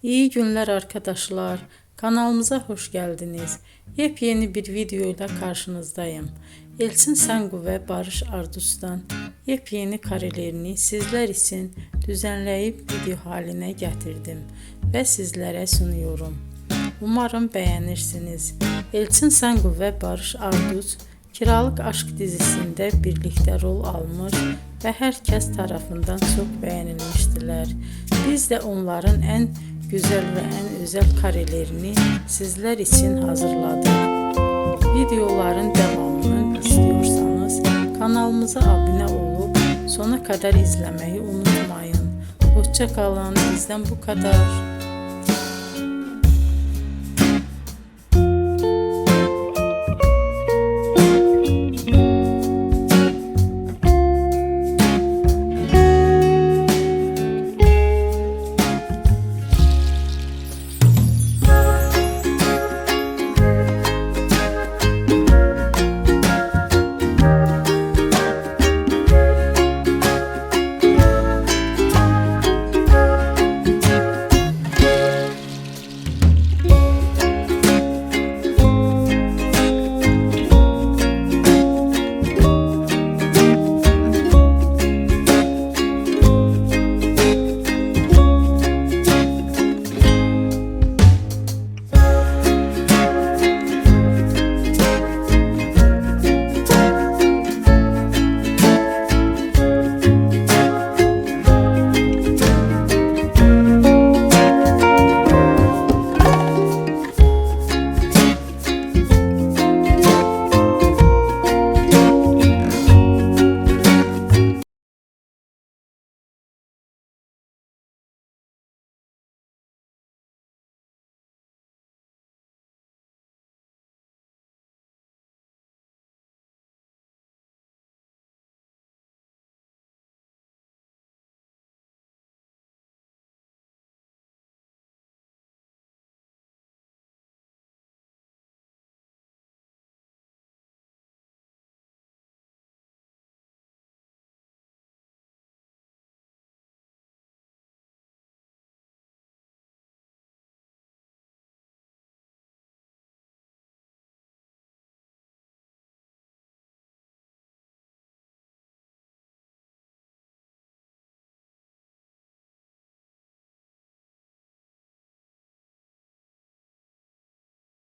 İyi günler arkadaşlar. Kanalımıza hoş geldiniz. Yepyeni bir video ile karşınızdayım. Elçin Sangu ve Barış Ardus'tan yepyeni karelerini sizler için düzenleyip video haline getirdim ve sizlere sunuyorum. Umarım beğenirsiniz. Elçin Sangu ve Barış Ardus Kiralık Aşk dizisinde birlikte rol almış ve herkes tarafından çok beğenilmiştiler. Biz de onların en güzel ve en özel karelerini sizler için hazırladık. Videoların devamını istiyorsanız kanalımıza abone olup sona kadar izlemeyi unutmayın. Hoşça kalın. Bizden bu kadar.